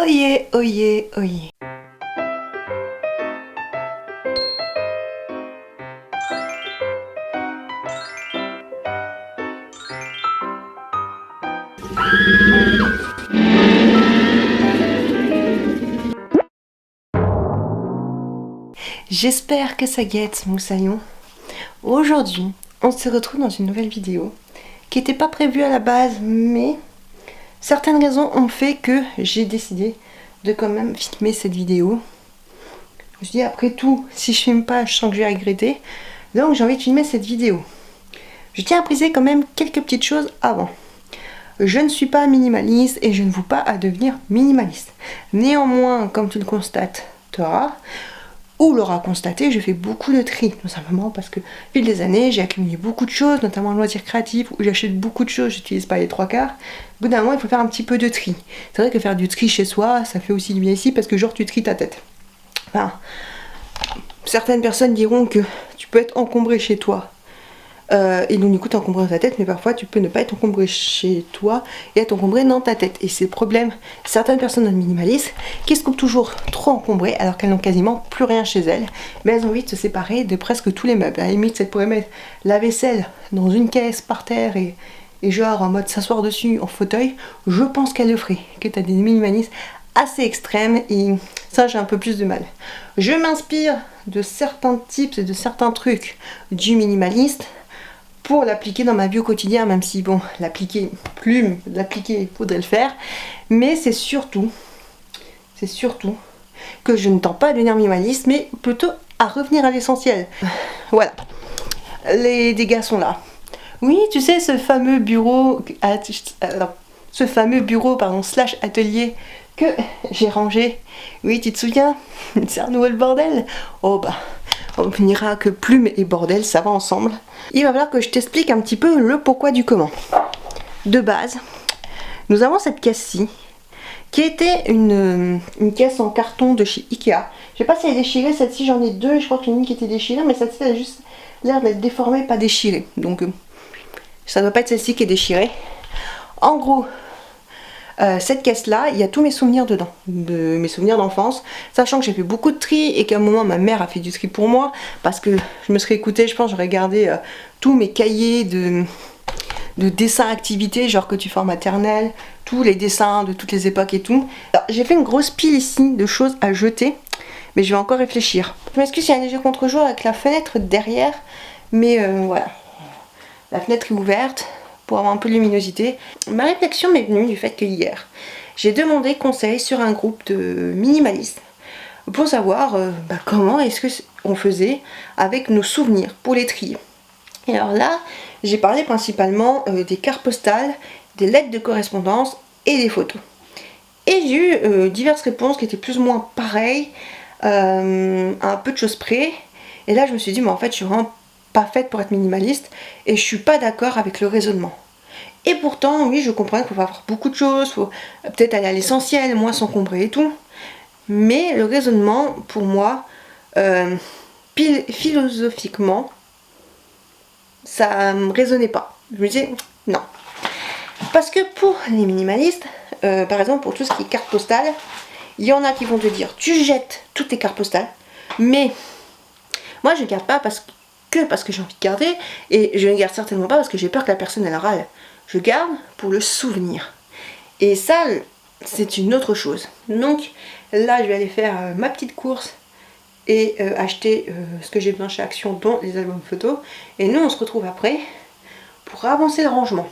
Oyez, oyez, oyez. J'espère que ça guette, moussaillon. Aujourd'hui, on se retrouve dans une nouvelle vidéo qui n'était pas prévue à la base, mais certaines raisons ont fait que j'ai décidé de quand même filmer cette vidéo. Je me suis dit, après tout, si je filme pas, je sens que je vais regretter. Donc j'ai envie de filmer cette vidéo. Je tiens à préciser quand même quelques petites choses avant. Je ne suis pas minimaliste et je ne vous pas à devenir minimaliste. Néanmoins, comme tu le constateras, ou l'aura constaté, je fais beaucoup de tri, tout simplement parce que, au fil des années, j'ai accumulé beaucoup de choses, notamment en loisirs créatifs, où j'achète beaucoup de choses, j'utilise pas les trois quarts. Au bout d'un moment, il faut faire un petit peu de tri. C'est vrai que faire du tri chez soi, ça fait aussi du bien ici, parce que genre, tu tries ta tête. Enfin, certaines personnes diront que tu peux être encombré chez toi, et donc du coup t'encombrer dans ta tête, mais parfois tu peux ne pas être encombré chez toi et être encombré dans ta tête. Et c'est le problème, certaines personnes minimalistes qui se trouvent toujours trop encombrées alors qu'elles n'ont quasiment plus rien chez elles, mais elles ont envie de se séparer de presque tous les meubles. À la limite, elles pourraient mettre la vaisselle dans une caisse par terre et genre en mode s'asseoir dessus en fauteuil. Je pense qu'elles le feraient, que tu as des minimalistes assez extrêmes, et ça j'ai un peu plus de mal. Je m'inspire de certains tips et de certains trucs du minimaliste pour l'appliquer dans ma vie au quotidien, même si bon, l'appliquer, il faudrait le faire, mais c'est surtout que je ne tends pas à devenir minimaliste, mais plutôt à revenir à l'essentiel. Voilà, les dégâts sont là. Oui, tu sais, ce fameux bureau slash atelier que j'ai rangé, oui, tu te souviens, c'est un nouveau bordel. Oh bah, on finira que plume et bordel, ça va ensemble. Il va falloir que je t'explique un petit peu le pourquoi du comment. De base, nous avons cette caisse-ci, qui était une caisse en carton de chez Ikea. Je sais pas si elle est déchirée, celle-ci j'en ai deux, je crois qu'il y en a une qui était déchirée, mais celle-ci elle a juste l'air d'être déformée, pas déchirée. Donc ça doit pas être celle-ci qui est déchirée. En gros, cette caisse-là, il y a tous mes souvenirs dedans, de mes souvenirs d'enfance, sachant que j'ai fait beaucoup de tri et qu'à un moment ma mère a fait du tri pour moi, parce que je me serais écoutée, je pense, j'aurais gardé tous mes cahiers de dessins activités, genre que tu fais en maternelle, tous les dessins de toutes les époques et tout. J'ai fait une grosse pile ici de choses à jeter, mais je vais encore réfléchir. Je m'excuse, il y a un léger contre-jour avec la fenêtre derrière, mais voilà, la fenêtre est ouverte pour avoir un peu de luminosité. Ma réflexion m'est venue du fait que hier, j'ai demandé conseil sur un groupe de minimalistes pour savoir comment est-ce que on faisait avec nos souvenirs pour les trier. Et alors là, j'ai parlé principalement des cartes postales, des lettres de correspondance et des photos. Et j'ai eu diverses réponses qui étaient plus ou moins pareilles, à un peu de choses près. Et là, je me suis dit, mais en fait, je suis vraiment pas faite pour être minimaliste et je suis pas d'accord avec le raisonnement. Et pourtant, oui, je comprends qu'il faut avoir beaucoup de choses, faut peut-être aller à l'essentiel, moins s'encombrer et tout. Mais le raisonnement, pour moi, philosophiquement, ça me résonnait pas. Je me disais, non. Parce que pour les minimalistes, par exemple, pour tout ce qui est carte postale, il y en a qui vont te dire, tu jettes toutes tes cartes postales, mais moi je ne garde pas parce que j'ai envie de garder, et je ne garde certainement pas parce que j'ai peur que la personne elle râle. Je garde pour le souvenir. Et ça, c'est une autre chose. Donc là, je vais aller faire ma petite course et acheter ce que j'ai besoin chez Action, dont les albums photos. Et nous, on se retrouve après pour avancer le rangement.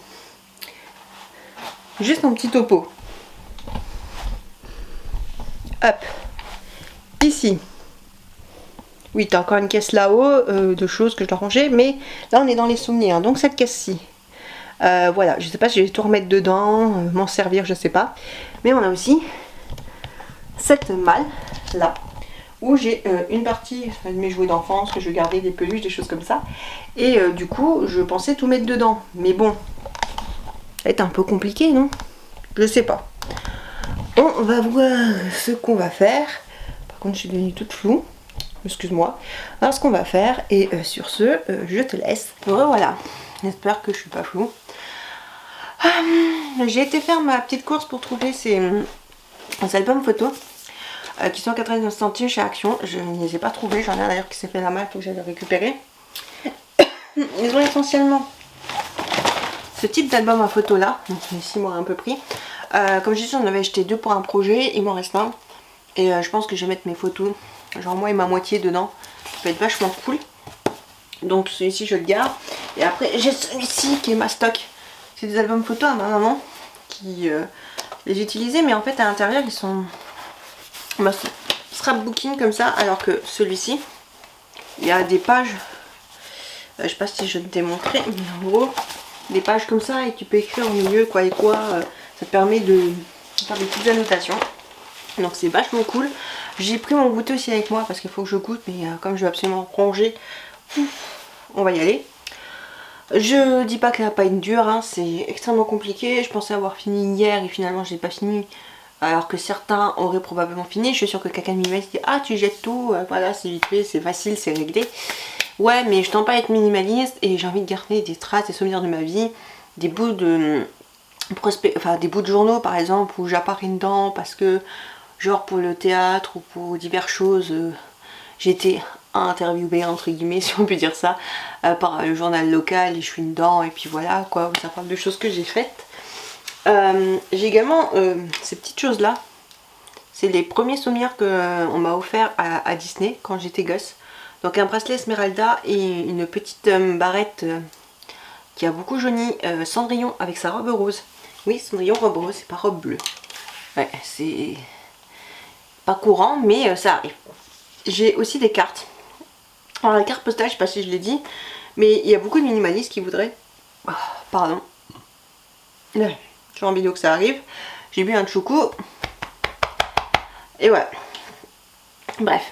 Juste un petit topo. Hop. Ici. Oui, t'as encore une caisse là-haut de choses que je dois ranger, mais là on est dans les souvenirs. Donc cette caisse-ci, voilà, je sais pas si je vais tout remettre dedans, m'en servir, je sais pas. Mais on a aussi cette malle là, où j'ai une partie de mes jouets d'enfance que je gardais, des peluches, des choses comme ça. Et du coup, je pensais tout mettre dedans. Mais bon, ça va être un peu compliqué, non? Je sais pas. On va voir ce qu'on va faire. Par contre, je suis devenue toute floue. Excuse-moi. Alors ce qu'on va faire, et sur ce, je te laisse. Voilà, j'espère que je suis pas floue. J'ai été faire ma petite course pour trouver ces des albums photos qui sont à 99 centimes chez Action. Je ne les ai pas trouvés, j'en ai un d'ailleurs qui s'est fait la main, il faut que j'aille le récupérer. Ils ont essentiellement ce type d'album à photos là, donc celui-ci m'aurait un peu pris. Comme je disais, j'en avais acheté 2 pour un projet, il m'en reste un. Et je pense que je vais mettre mes photos, genre moi et ma moitié dedans. Ça peut être vachement cool. Donc celui-ci je le garde. Et après j'ai celui-ci qui est ma stock. C'est des albums photos à ma maman qui les utilisait, mais en fait à l'intérieur ils sont scrapbooking comme ça, alors que celui-ci il y a des pages, je sais pas si je te démontrer, mais en gros des pages comme ça et tu peux écrire au milieu quoi et quoi, ça te permet de faire des petites annotations, donc c'est vachement cool. J'ai pris mon goûter aussi avec moi parce qu'il faut que je goûte, mais comme je veux absolument ranger, on va y aller. Je dis pas que la paille dure, hein, c'est extrêmement compliqué. Je pensais avoir fini hier et finalement je n'ai pas fini, alors que certains auraient probablement fini. Je suis sûre que quelqu'un de minimaliste dit ah tu jettes tout, voilà c'est vite fait, c'est facile, c'est réglé. Ouais, mais je tente pas à être minimaliste et j'ai envie de garder des traces, des souvenirs de ma vie, des bouts de des bouts de journaux par exemple où j'apparais dedans parce que genre pour le théâtre ou pour diverses choses, j'étais interviewée entre guillemets si on peut dire ça, par le journal local et je suis dedans et puis voilà quoi, ça parle de choses que j'ai faites. J'ai également ces petites choses là, c'est les premiers souvenirs qu'on m'a offert à Disney quand j'étais gosse. Donc un bracelet Esmeralda et une petite barrette qui a beaucoup jauni, Cendrillon avec sa robe rose. Oui, Cendrillon robe rose, c'est pas robe bleue. Ouais, c'est pas courant mais ça arrive. J'ai aussi des cartes. Alors la carte postale, je sais pas si je l'ai dit, mais il y a beaucoup de minimalistes qui voudraient... Oh, pardon. J'ai envie que ça arrive. J'ai bu un choucou. Et voilà. Bref.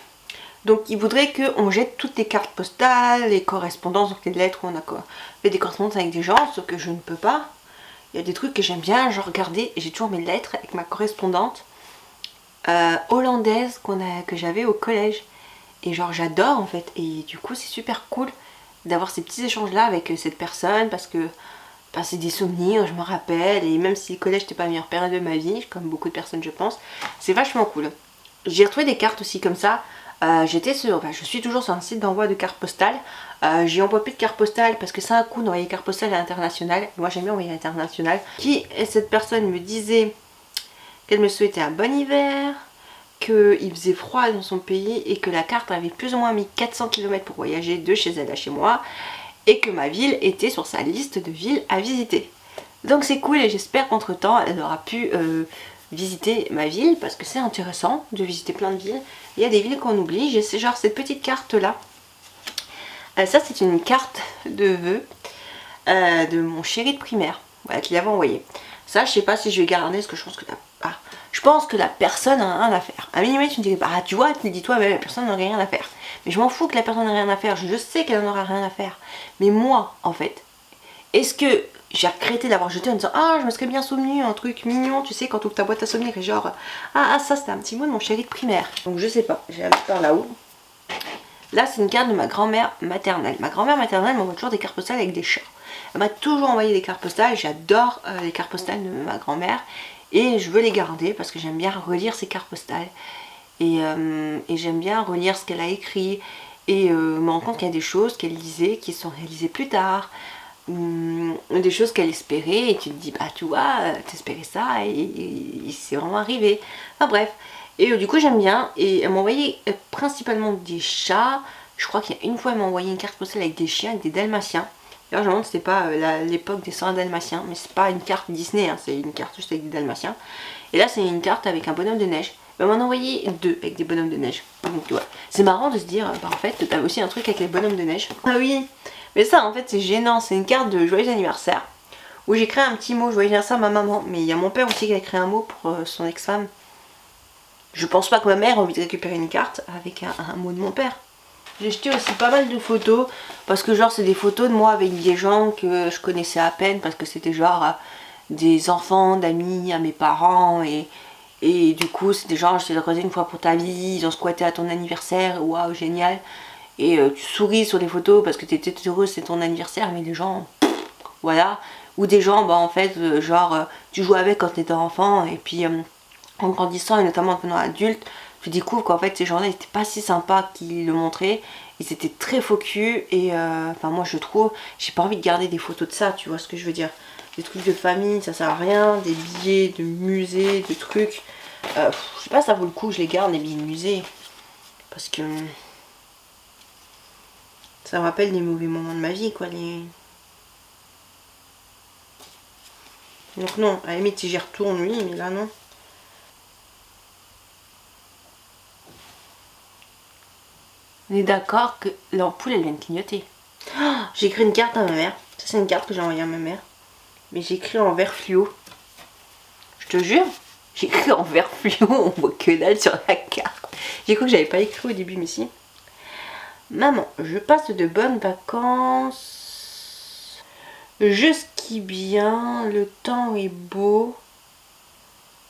Donc ils voudraient qu'on jette toutes les cartes postales, les correspondances, donc les lettres où on a fait des correspondances avec des gens, sauf que je ne peux pas. Il y a des trucs que j'aime bien, genre regarder, j'ai toujours mes lettres avec ma correspondante hollandaise que j'avais au collège. Et genre j'adore en fait, et du coup c'est super cool d'avoir ces petits échanges là avec cette personne parce que c'est des souvenirs, je me rappelle, et même si le collège n'était pas la meilleure période de ma vie, comme beaucoup de personnes je pense, c'est vachement cool. J'ai retrouvé des cartes aussi comme ça, je suis toujours sur un site d'envoi de cartes postales, j'ai envoyé plus de cartes postales parce que c'est un coût d'envoyer des cartes postales à l'international, moi j'aime bien envoyer à l'international. Cette personne me disait qu'elle me souhaitait un bon hiver, qu'il faisait froid dans son pays et que la carte avait plus ou moins mis 400 km pour voyager de chez elle à chez moi et que ma ville était sur sa liste de villes à visiter. Donc c'est cool et j'espère qu'entre temps elle aura pu visiter ma ville parce que c'est intéressant de visiter plein de villes. Il y a des villes qu'on oublie, j'ai genre cette petite carte là. Ça c'est une carte de vœux de mon chéri de primaire, voilà, qu'il avait envoyé. Ça je sais pas si je vais garder parce que je pense que la personne n'a rien à faire. À minimum, tu me dis, bah tu vois, tu dis toi, mais la personne n'a rien à faire. Mais je m'en fous que la personne n'a rien à faire, je sais qu'elle n'en aura rien à faire. Mais moi, en fait, est-ce que j'ai regretté d'avoir jeté en disant, ah, je me serais bien souvenu, un truc mignon, tu sais, quand tu ouvres ta boîte à souvenirs et genre, ça c'était un petit mot de mon chéri de primaire. Donc je sais pas, j'ai la mettre par là-haut. Là, c'est une carte de ma grand-mère maternelle. Ma grand-mère maternelle m'envoie toujours des cartes postales avec des chats. Elle m'a toujours envoyé des cartes postales, j'adore les cartes postales de ma grand-mère. Et je veux les garder parce que j'aime bien relire ces cartes postales. Et j'aime bien relire ce qu'elle a écrit. Et me rendre compte qu'il y a des choses qu'elle lisait qui sont réalisées plus tard. Des choses qu'elle espérait. Et tu te dis, bah tu vois, t'espérais ça et c'est vraiment arrivé. Enfin bref. Et du coup j'aime bien. Et elle m'a envoyé principalement des chats. Je crois qu'il y a une fois elle m'a envoyé une carte postale avec des chiens, avec des dalmatiens. D'ailleurs, je me demande si c'était pas l'époque des 100 dalmatiens, mais c'est pas une carte Disney, hein, c'est une carte juste avec des dalmatiens. Et là, c'est une carte avec un bonhomme de neige. Elle m'en a envoyé 2 avec des bonhommes de neige. Donc, ouais. C'est marrant de se dire, bah en fait, t'as aussi un truc avec les bonhommes de neige. Ah oui, mais ça, en fait, c'est gênant. C'est une carte de joyeux anniversaire où j'ai créé un petit mot joyeux anniversaire à ma maman. Mais il y a mon père aussi qui a créé un mot pour son ex-femme. Je pense pas que ma mère a envie de récupérer une carte avec un mot de mon père. J'ai jeté aussi pas mal de photos parce que genre c'est des photos de moi avec des gens que je connaissais à peine parce que c'était genre des enfants d'amis à mes parents et du coup c'était genre je t'ai croisé une fois pour ta vie, ils ont squatté à ton anniversaire, waouh génial, et tu souris sur les photos parce que t'étais heureuse, c'est ton anniversaire, mais les gens voilà, ou des gens bah en fait genre tu jouais avec quand t'étais enfant et puis en grandissant et notamment en devenant adulte, tu découvres qu'en fait ces gens-là n'étaient pas si sympas qu'ils le montraient. Ils étaient très faux cul et enfin moi je trouve, j'ai pas envie de garder des photos de ça, tu vois ce que je veux dire. Des trucs de famille, ça sert à rien, des billets de musée, de trucs. Je sais pas, ça vaut le coup, je les garde les billets de musée. Parce que ça me rappelle des mauvais moments de ma vie quoi. Donc non, à la limite si j'y retourne oui, mais là non. On est d'accord que l'ampoule elle vient de clignoter. Oh, j'ai écrit une carte à ma mère. Ça c'est une carte que j'ai envoyée à ma mère. Mais j'ai écrit en vert fluo. Je te jure, j'ai écrit en vert fluo, on voit que dalle sur la carte. J'ai cru que j'avais pas écrit au début mais si. Maman, je passe de bonnes vacances. Je skie bien, le temps est beau.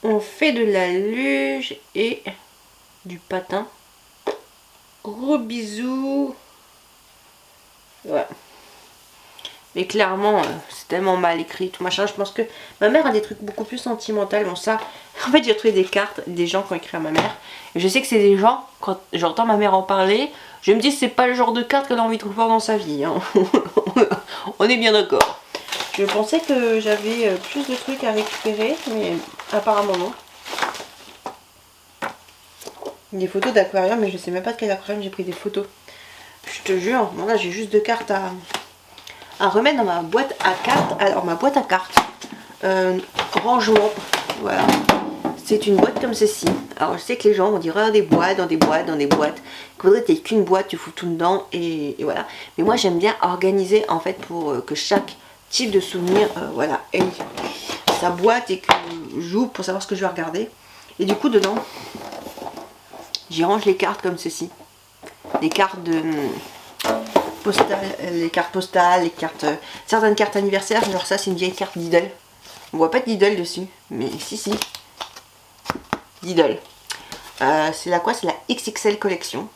On fait de la luge et du patin. Gros bisous. Ouais. Mais clairement, c'est tellement mal écrit, tout machin. Je pense que ma mère a des trucs beaucoup plus sentimentaux. Bon, ça, en fait, j'ai retrouvé des cartes, des gens qui ont écrit à ma mère. Et je sais que c'est des gens, quand j'entends ma mère en parler, je me dis c'est pas le genre de carte qu'elle a envie de revoir dans sa vie. Hein. On est bien d'accord. Je pensais que j'avais plus de trucs à récupérer, mais apparemment non. Des photos d'aquarium, mais je sais même pas de quel aquarium j'ai pris des photos. Je te jure, bon là j'ai juste 2 cartes à remettre dans ma boîte à cartes. Alors ma boîte à cartes, rangement, voilà. C'est une boîte comme ceci. Alors je sais que les gens vont dire ah, des boîtes, dans des boîtes, dans des boîtes. Il faudrait que tu aies qu'une boîte, tu fous tout dedans et voilà. Mais moi j'aime bien organiser en fait pour que chaque type de souvenir, voilà, ait sa boîte et que j'ouvre pour savoir ce que je vais regarder. Et du coup dedans, j'y range les cartes comme ceci. Les cartes de postales, les cartes postales, les cartes, certaines cartes anniversaires. Genre ça c'est une vieille carte Lidl. On voit pas de Lidl dessus, mais si. Lidl. C'est la quoi? C'est la XXL collection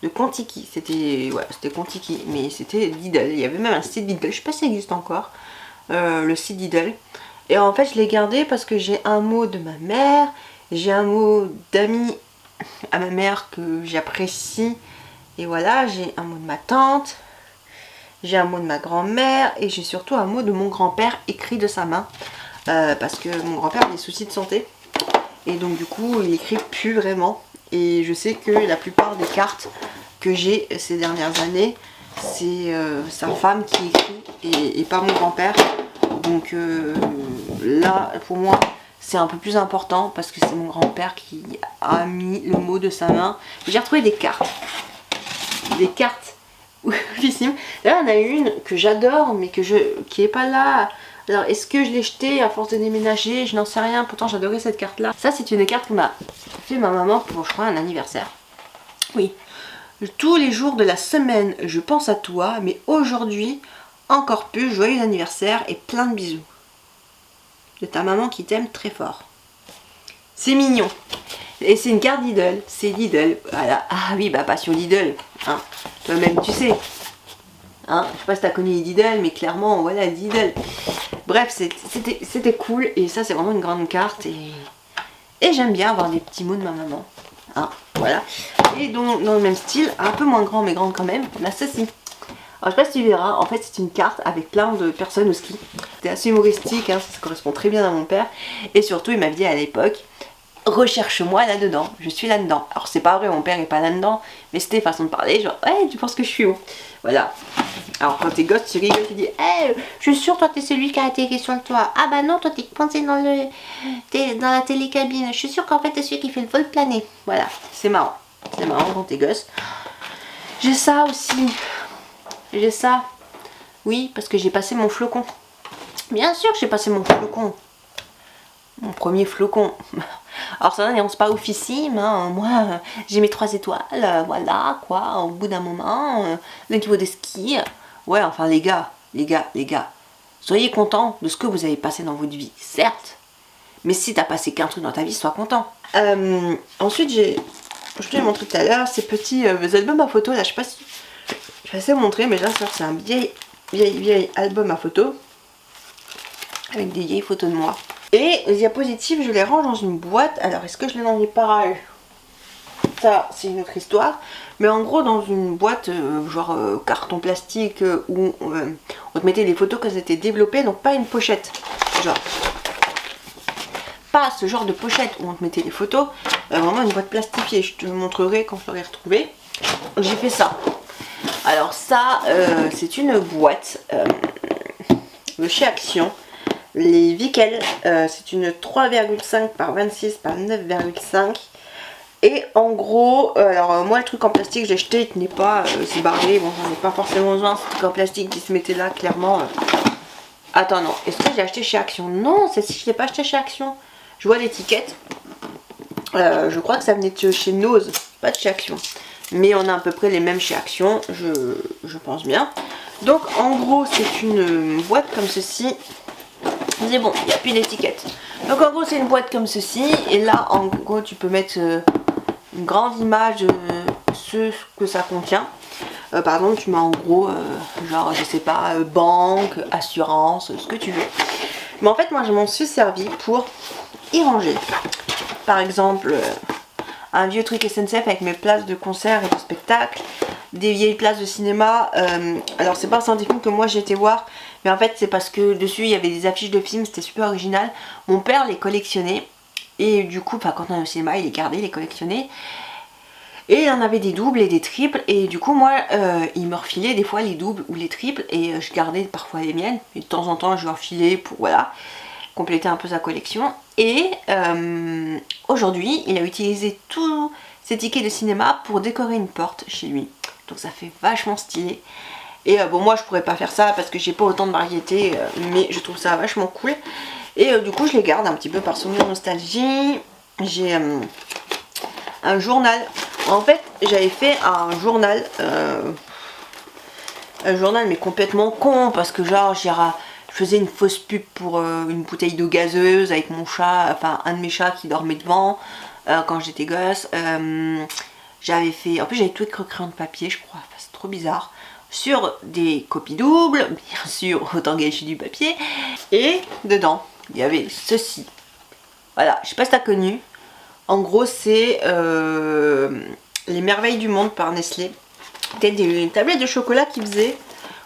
de Contiki. C'était Contiki, mais c'était Lidl. Il y avait même un site Lidl. Je sais pas si ça existe encore. Le site Lidl. Et en fait, je l'ai gardé parce que j'ai un mot de ma mère, j'ai un mot d'amis à ma mère que j'apprécie. Et voilà, j'ai un mot de ma tante, j'ai un mot de ma grand-mère et j'ai surtout un mot de mon grand-père écrit de sa main. Parce que mon grand-père a des soucis de santé. Et donc du coup, il écrit plus vraiment. Et je sais que la plupart des cartes que j'ai ces dernières années, c'est sa femme qui écrit et pas mon grand-père. Donc là, pour moi, c'est un peu plus important parce que c'est mon grand-père qui a mis le mot de sa main. J'ai retrouvé des cartes. Des cartes oufissimes. Là, on a une que j'adore, mais qui est pas là. Alors, est-ce que je l'ai jetée à force de déménager? Je n'en sais rien. Pourtant, j'adorais cette carte-là. Ça, c'est une carte qu'on m'a fait ma maman pour, je crois, un anniversaire. Oui. Tous les jours de la semaine, je pense à toi, mais aujourd'hui, encore plus, joyeux anniversaire et plein de bisous. De ta maman qui t'aime très fort. C'est mignon. Et c'est une carte Lidl. C'est Lidl. Voilà. Ah oui, bah passion Lidl. Hein. Toi-même, tu sais. Hein, je sais pas si t'as connu Lidl, mais clairement, voilà, Lidl. Bref, c'était cool. Et ça, c'est vraiment une grande carte. Et j'aime bien avoir des petits mots de ma maman. Hein, voilà. Et dans le même style, un peu moins grand, mais grande quand même, on a ceci. Alors, je sais pas si tu verras, en fait, c'est une carte avec plein de personnes au ski. C'était assez humoristique, hein, ça correspond très bien à mon père. Et surtout, il m'a dit à l'époque, recherche-moi là-dedans, je suis là-dedans. Alors, c'est pas vrai, mon père est pas là-dedans, mais c'était façon de parler, genre, ouais, tu penses que je suis où? Voilà. Alors, quand t'es gosse, tu rigoles, tu dis, hey, je suis sûre, toi, t'es celui qui a été sur le toit. Ah bah non, toi, t'es coincé dans la télécabine. Je suis sûre qu'en fait, t'es celui qui fait le vol plané. Voilà, c'est marrant. C'est marrant quand t'es gosse. J'ai ça aussi. J'ai ça. Oui, parce que j'ai passé mon flocon. Bien sûr que j'ai passé mon flocon. Mon premier flocon. Alors ça n'annonce pas oufissime, hein. Moi j'ai mes 3 étoiles, voilà quoi, au bout d'un moment, le niveau des skis. Ouais, enfin les gars, soyez contents de ce que vous avez passé dans votre vie, certes. Mais si t'as passé qu'un truc dans ta vie, sois content. Ensuite je te l'ai montré tout à l'heure, ces petits albums à photos là, je sais pas si... Je vais essayer de montrer, mais là c'est un vieil album à photos. Avec des vieilles photos de moi. Et les diapositives, je les range dans une boîte. Alors, est-ce que je les range pareil? Ça, c'est une autre histoire. Mais en gros, dans une boîte, genre carton plastique, où on te mettait les photos quand elles étaient développées, donc pas une pochette. Genre, pas ce genre de pochette où on te mettait les photos, vraiment une boîte plastifiée. Je te montrerai quand je l'aurai retrouvée. J'ai fait ça. Alors ça, c'est une boîte de chez Action. Les Vickel, c'est une 3,5 par 26 par 9,5. Et en gros, alors moi le truc en plastique j'ai jeté, il tenait pas, c'est barré, bon j'en ai pas forcément besoin, ce truc en plastique qui se mettait là clairement. Attends non, est-ce que j'ai acheté chez Action? Non, celle-ci je l'ai pas acheté chez Action. Je vois l'étiquette, je crois que ça venait de chez Nose, pas de chez Action. Mais on a à peu près les mêmes chez Action, je pense bien. Donc en gros c'est une boîte comme ceci. C'est bon, il n'y a plus d'étiquette. Donc en gros c'est une boîte comme ceci. Et là en gros tu peux mettre une grande image de ce que ça contient. Par exemple tu mets en gros genre je sais pas banque, assurance, ce que tu veux. Mais en fait moi je m'en suis servi pour y ranger. Par exemple un vieux truc SNCF avec mes places de concert et de spectacle, des vieilles places de cinéma. Alors c'est pas un centre film que moi j'ai été voir, mais en fait c'est parce que dessus il y avait des affiches de films, c'était super original. Mon père les collectionnait et du coup quand on est au cinéma il les gardait, il les collectionnait. Et il y en avait des doubles et des triples et du coup moi il me refilait des fois les doubles ou les triples et je gardais parfois les miennes. Et de temps en temps je leur filais pour voilà compléter un peu sa collection. Et aujourd'hui il a utilisé tous ses tickets de cinéma pour décorer une porte chez lui. Donc ça fait vachement stylé. Et bon moi je pourrais pas faire ça parce que j'ai pas autant de variété, mais je trouve ça vachement cool. Et du coup je les garde un petit peu par souvenir nostalgie. J'ai un journal. En fait j'avais fait un journal mais complètement con parce que genre je faisais une fausse pub pour une bouteille d'eau gazeuse avec mon chat, enfin un de mes chats qui dormait devant quand j'étais gosse. J'avais fait, en plus j'avais tout écrit au crayon de papier je crois, enfin, c'est trop bizarre, sur des copies doubles, bien sûr autant gâcher du papier. Et dedans il y avait ceci, voilà, je sais pas si t'as connu. En gros c'est les merveilles du monde par Nestlé. C'était des tablettes de chocolat qui faisaient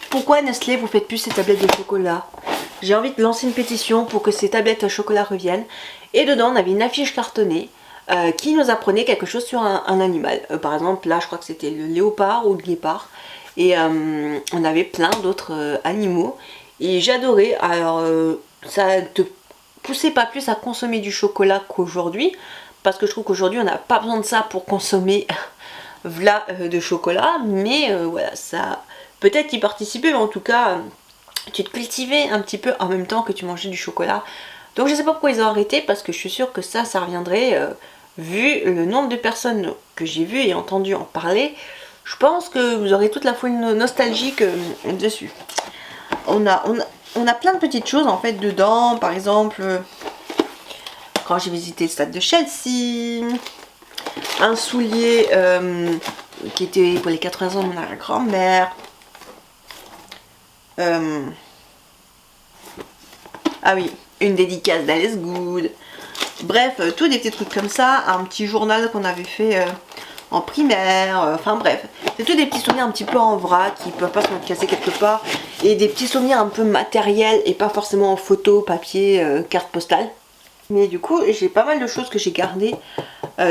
pourquoi Nestlé vous faites plus ces tablettes de chocolat. J'ai envie de lancer une pétition pour que ces tablettes de chocolat reviennent. Et dedans on avait une affiche cartonnée qui nous apprenait quelque chose sur un animal. Par exemple là je crois que c'était le léopard ou le guépard. Et on avait plein d'autres animaux. Et j'adorais. Alors ça te poussait pas plus à consommer du chocolat qu'aujourd'hui. Parce que je trouve qu'aujourd'hui on n'a pas besoin de ça pour consommer voilà de chocolat. Mais voilà, ça peut-être y participer, mais en tout cas tu te cultivais un petit peu en même temps que tu mangeais du chocolat. Donc je sais pas pourquoi ils ont arrêté, parce que je suis sûre que ça reviendrait vu le nombre de personnes que j'ai vu et entendu en parler. Je pense que vous aurez toute la foule nostalgique dessus. On a plein de petites choses en fait dedans. Par exemple, quand j'ai visité le stade de Chelsea, un soulier qui était pour les 80 ans de mon arrière-grand-mère. Ah oui, une dédicace d'Alice Good. Bref, tous des petits trucs comme ça. Un petit journal qu'on avait fait en primaire. Enfin bref, c'est tous des petits souvenirs un petit peu en vrac qui peuvent pas se casser quelque part. Et des petits souvenirs un peu matériels et pas forcément en photo, papier, carte postale. Mais du coup, j'ai pas mal de choses que j'ai gardées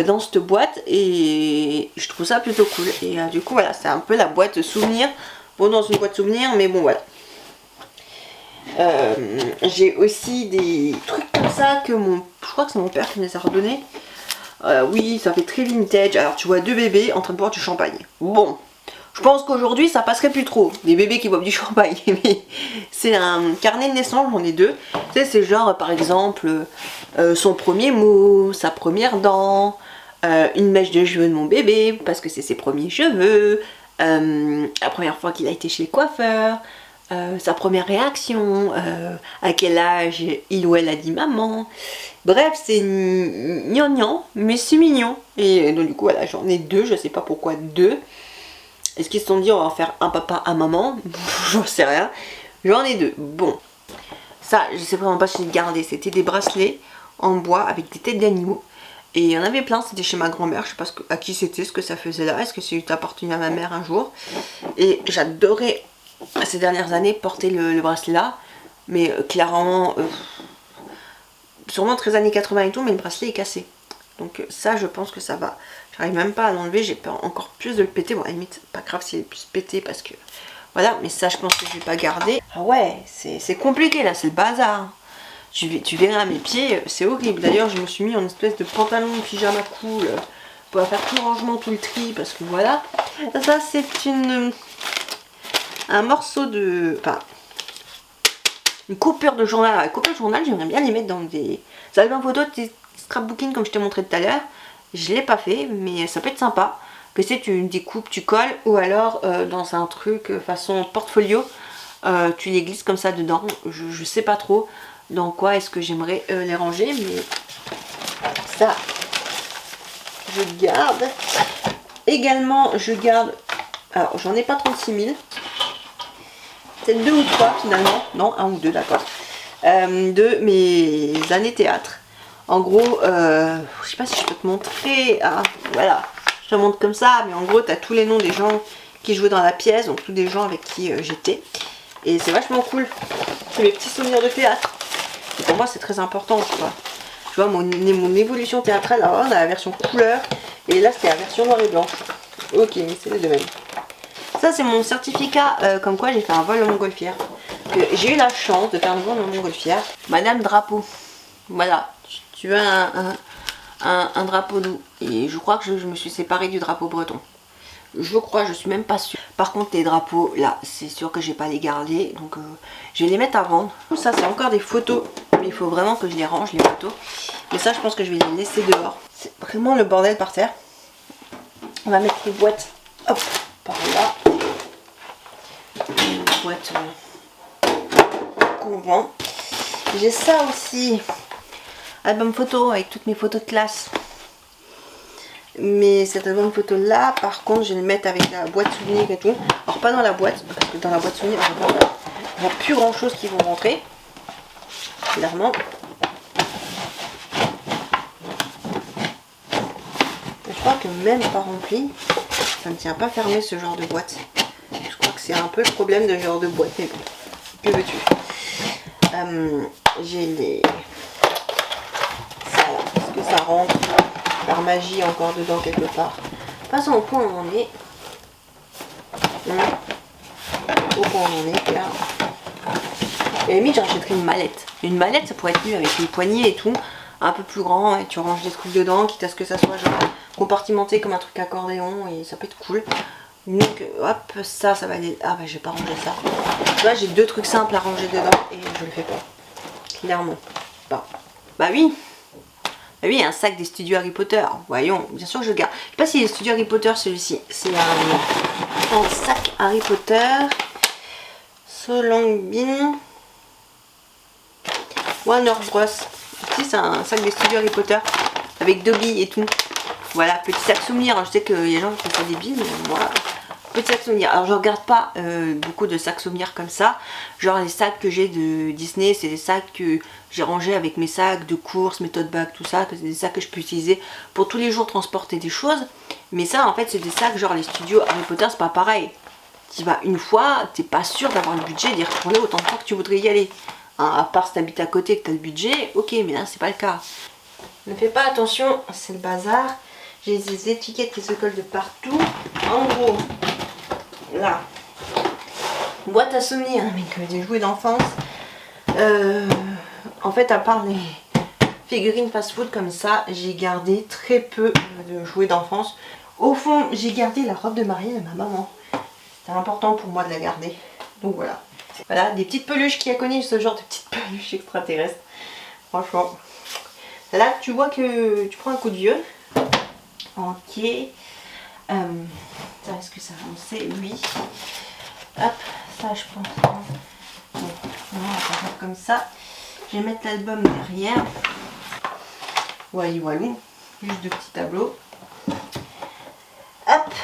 dans cette boîte et je trouve ça plutôt cool. Et du coup, voilà, c'est un peu la boîte souvenir. Bon, dans une boîte souvenir, mais bon, voilà. J'ai aussi des trucs comme ça que je crois que c'est mon père qui me les a redonnés. Oui, ça fait très vintage. Alors, tu vois deux bébés en train de boire du champagne. Bon, je pense qu'aujourd'hui, ça passerait plus trop. Des bébés qui boivent du champagne. Mais c'est un carnet de naissance, j'en ai deux. Tu sais, c'est genre, par exemple, son premier mot, sa première dent, une mèche de cheveux de mon bébé, parce que c'est ses premiers cheveux, la première fois qu'il a été chez le coiffeur, sa première réaction, à quel âge il ou elle a dit maman. Bref, c'est gnangnan, mais c'est mignon. Et donc du coup, voilà, j'en ai deux, je sais pas pourquoi deux. Est-ce qu'ils se sont dit on va en faire un papa, un maman? J'en sais rien. J'en ai deux. Bon. Ça, je sais vraiment pas si j'ai gardé. C'était des bracelets en bois avec des têtes d'animaux. Et il y en avait plein, c'était chez ma grand-mère. Je sais pas à qui c'était, ce que ça faisait là. Est-ce que c'est appartenu à ma mère un jour? Et j'adorais, ces dernières années, porter le bracelet là. Mais clairement, sûrement très années 80 et tout, mais le bracelet est cassé. Donc ça, je pense que ça va. J'arrive même pas à l'enlever, j'ai peur encore plus de le péter. Bon, à la limite, pas grave s'il est plus pété parce que... Voilà, mais ça, je pense que je vais pas garder. Ah ouais, c'est compliqué là, c'est le bazar. Tu verras mes pieds, c'est horrible. D'ailleurs, je me suis mis en espèce de pantalon pyjama cool pour faire tout le rangement, tout le tri, parce que voilà. Ça, c'est un morceau de... Enfin, une coupure de journal. La coupure de journal, j'aimerais bien les mettre dans des albums photo, des scrapbooking comme je t'ai montré tout à l'heure. Je l'ai pas fait, mais ça peut être sympa. Que c'est, tu découpes, tu colles, ou alors dans un truc façon portfolio, tu les glisses comme ça dedans. Je sais pas trop dans quoi est-ce que j'aimerais les ranger, mais ça, je garde. Également, je garde, alors j'en ai pas 36 000, peut-être 2 ou 3 finalement, non, 1 ou 2, d'accord, de mes années théâtre. En gros, je sais pas si je peux te montrer, voilà, je te montre comme ça, mais en gros, tu as tous les noms des gens qui jouaient dans la pièce, donc tous des gens avec qui j'étais. Et c'est vachement cool, c'est mes petits souvenirs de théâtre. Et pour moi, c'est très important, tu vois mon évolution théâtrale. Alors là, on a la version couleur, et là, c'était la version noir et blanc. Ok, mais c'est les deux mêmes. Ça, c'est mon certificat comme quoi j'ai fait un vol en montgolfière. J'ai eu la chance de faire un vol en montgolfière. Madame Drapeau. Voilà. Tu veux un drapeau doux. Et je crois que je me suis séparée du drapeau breton. Je crois, je suis même pas sûre. Par contre, les drapeaux, là, c'est sûr que je vais pas les garder. Donc, je vais les mettre à vendre. Ça, c'est encore des photos. Mais il faut vraiment que je les range, les photos. Mais ça, je pense que je vais les laisser dehors. C'est vraiment le bordel par terre. On va mettre les boîtes, hop, par là. Une boîte qu'on vend. J'ai ça aussi. Album photo avec toutes mes photos de classe. Mais cet album photo là, par contre, je vais le mettre avec la boîte souvenir et tout. Alors pas dans la boîte, parce que dans la boîte souvenir, il n'y a plus grand chose qui vont rentrer. Clairement. Je crois que même pas rempli, ça ne tient pas fermé ce genre de boîte. Je crois que c'est un peu le problème de ce genre de boîte. Mais bon, que veux-tu? J'ai les... Ça, est-ce que ça rentre par magie encore dedans quelque part? Passons au point où on en est. Au point où on en est, là. Et à la limite, j'achèterais une mallette. Une mallette, ça pourrait être mieux avec une poignée et tout. Un peu plus grand, et tu ranges des trucs dedans, quitte à ce que ça soit genre compartimenté comme un truc accordéon, et ça peut être cool. Donc, hop, ça va aller... Ah bah, je vais pas ranger ça. Tu vois, j'ai 2 trucs simples à ranger dedans, et je le fais pas. Clairement. Bah oui. Ah oui, un sac des studios Harry Potter. Voyons, bien sûr que je le garde. Je sais pas si les studios Harry Potter, celui-ci. C'est un sac Harry Potter. Solangbin. Warner Bros. Ici, c'est un sac des studios Harry Potter. Avec 2 billes et tout. Voilà, petit sac souvenir. Je sais qu'il y a des gens qui font ça des billes, mais moi... Petit sac souvenir. Alors je regarde pas beaucoup de sacs souvenirs comme ça. Genre les sacs que j'ai de Disney, c'est des sacs que j'ai rangés avec mes sacs de course, mes tote bags, tout ça. C'est des sacs que je peux utiliser pour tous les jours transporter des choses. Mais ça en fait c'est des sacs genre les studios Harry Potter, c'est pas pareil. Tu vas une fois, t'es pas sûr d'avoir le budget d'y retourner autant de fois que tu voudrais y aller. Hein, à part si t'habites à côté et que t'as le budget, ok, mais là c'est pas le cas. Ne fais pas attention, c'est le bazar. J'ai des étiquettes qui se collent de partout. En gros, là, boîte à souvenirs avec des jouets d'enfance. En fait, à part les figurines fast-food comme ça, j'ai gardé très peu de jouets d'enfance. Au fond, j'ai gardé la robe de mariée de ma maman. C'était important pour moi de la garder. Donc voilà. Voilà, des petites peluches qui a connu ce genre de petites peluches extraterrestres. Franchement. Là, tu vois que tu prends un coup de vieux. Ok. Ça, est-ce que ça va avancer? Oui. Hop, ça je pense. Bon, on va faire comme ça. Je vais mettre l'album derrière. Voilà, voilà. Juste 2 petits tableaux. Hop.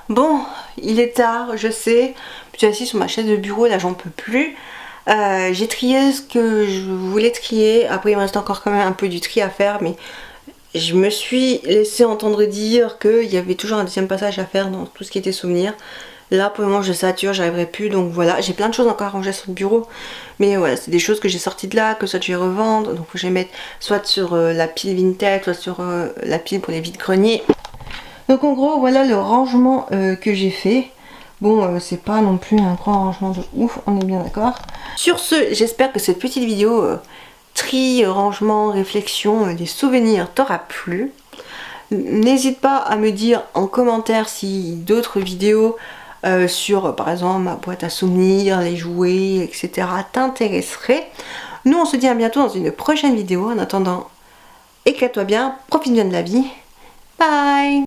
Bon, il est tard, je sais. Je suis assise sur ma chaise de bureau, là j'en peux plus. J'ai trié ce que je voulais trier. Après il me reste encore quand même un peu du tri à faire, mais je me suis laissé entendre dire qu'il y avait toujours un deuxième passage à faire dans tout ce qui était souvenirs. Là pour le moment je sature, j'arriverai plus, donc voilà, j'ai plein de choses encore à ranger sur le bureau. Mais voilà, c'est des choses que j'ai sorties de là, que soit je vais revendre, donc je vais mettre soit sur la pile Vinted, soit sur la pile pour les vides-greniers. Donc en gros voilà le rangement que j'ai fait. Bon, c'est pas non plus un grand rangement de ouf, on est bien d'accord. Sur ce, j'espère que cette petite vidéo tri, rangement, réflexion, des souvenirs t'aura plu. N'hésite pas à me dire en commentaire si d'autres vidéos sur par exemple ma boîte à souvenirs, les jouets, etc. t'intéresseraient. Nous on se dit à bientôt dans une prochaine vidéo. En attendant, éclate-toi bien, profite bien de la vie. Bye.